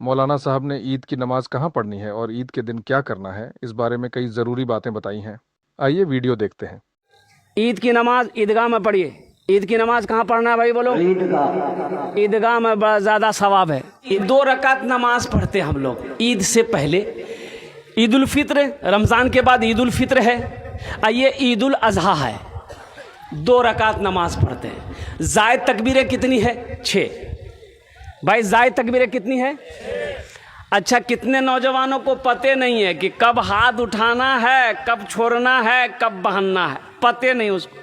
मौलाना साहब ने ईद की नमाज कहाँ पढ़नी है और ईद के दिन क्या करना है, इस बारे में कई ज़रूरी बातें बताई हैं। आइए वीडियो देखते हैं। ईद की नमाज ईदगाह में पढ़िए। ईद की नमाज कहाँ पढ़ना है भाई, बोलो? ईदगाह में बड़ा ज़्यादा सवाब है। 2 रकात नमाज पढ़ते हम लोग ईद से पहले। ईद उल फित्र, रमज़ान के बाद ईद उल फित्र है, और ये ईद उल अज़हा है। 2 रकात नमाज पढ़ते हैं। ज़ायद तकबीरें कितनी है? 6। भाई ज़ायद तकबीरें कितनी है? अच्छा, कितने नौजवानों को पते नहीं है कि कब हाथ उठाना है, कब छोड़ना है, कब बहाना है, पते नहीं। उसको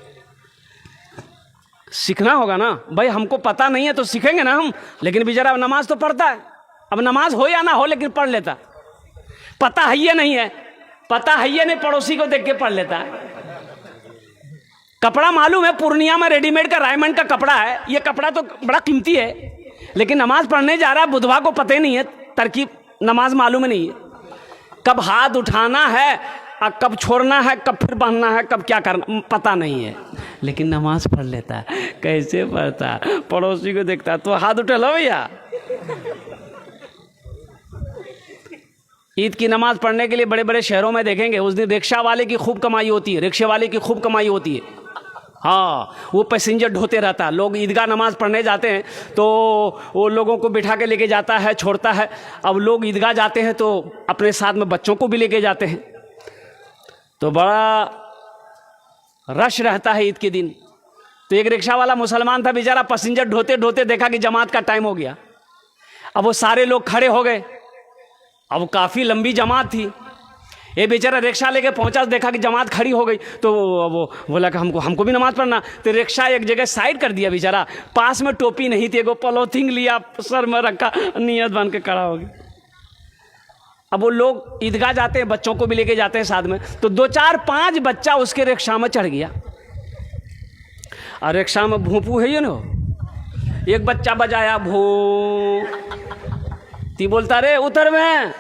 सीखना होगा ना भाई। हमको पता नहीं है तो सीखेंगे ना हम। लेकिन बेचारा नमाज तो पढ़ता है। अब नमाज हो या ना हो लेकिन पढ़ लेता। पता है ये नहीं है, पता है ये नहीं, पड़ोसी को देख के पढ़ लेता है। कपड़ा मालूम है, पूर्णिया में रेडीमेड का रायमंड का कपड़ा है, ये कपड़ा तो बड़ा कीमती है, लेकिन नमाज पढ़ने जा रहा है, बुधवा को पता ही नहीं है, तरकीब नमाज मालूम ही नहीं है। कब हाथ उठाना है और कब छोड़ना है, कब फिर बांधना है, कब क्या करना, पता नहीं है, लेकिन नमाज पढ़ लेता है। कैसे पढ़ता है? पड़ोसी को देखता है, तो हाथ उठा लो भैया। ईद की नमाज पढ़ने के लिए बड़े बड़े शहरों में देखेंगे उस दिन रिक्शा वाले की खूब कमाई होती है। रिक्शे वाले की खूब कमाई होती है। हाँ, वो पैसेंजर ढोते रहता है। लोग ईदगाह नमाज पढ़ने जाते हैं तो वो लोगों को बिठा के लेके जाता है, छोड़ता है। अब लोग ईदगाह जाते हैं तो अपने साथ में बच्चों को भी लेके जाते हैं, तो बड़ा रश रहता है ईद के दिन। तो एक रिक्शा वाला मुसलमान था बेचारा, पैसेंजर ढोते ढोते देखा कि जमात का टाइम हो गया। अब वो सारे लोग खड़े हो गए। अब काफ़ी लंबी जमात थी। ये बेचारा रिक्शा लेके पहुंचा, देखा कि जमात खड़ी हो गई, तो वो बोला कि हमको भी नमाज पढ़ना। तो रिक्शा एक जगह साइड कर दिया बेचारा। पास में टोपी नहीं थी, एगो पॉलीथिन लिया, सर में रखा, नियत बन के खड़ा हो गया। अब वो लोग ईदगाह जाते हैं, बच्चों को भी लेके जाते हैं साथ में, तो 2 4 5 बच्चा उसके रिक्शा में चढ़ गया। और रिक्शा में भूपू है ये ना, एक बच्चा बजाया भू, ती बोलता रे उतर में।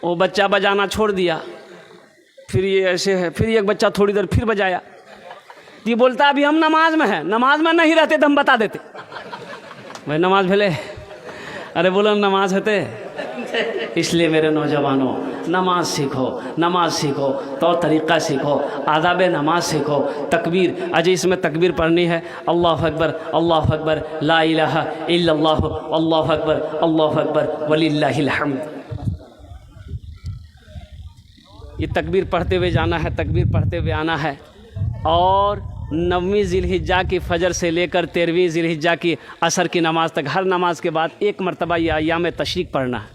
वो बच्चा बजाना छोड़ दिया। फिर ये ऐसे है, फिर एक बच्चा थोड़ी देर फिर बजाया। ये बोलता अभी हम नमाज में हैं, नमाज में नहीं रहते तो हम बता देते। भाई नमाज भेले? अरे बोलो नमाज होते। इसलिए मेरे नौजवानों, नमाज सीखो, नमाज सीखो, तो तरीक़ा सीखो, आदाब नमाज सीखो। तकबीर, अजय इसमें तकबीर पढ़नी है। अल्लाह अकबर, अल्लाह अकबर, ला इलाहा इल्लल्लाह, अल्लाह अकबर, अल्लाह अकबर, वलिल्लाहिल हम्द। ये तकबीर पढ़ते हुए जाना है, तकबीर पढ़ते हुए आना है। और 9वीं ज़िलहिज्जा की फ़जर से लेकर 13वीं ज़िलहिज्जा की असर की नमाज तक, हर नमाज के बाद 1 मरतबा ये अय्याम तशरीक़ पढ़ना है।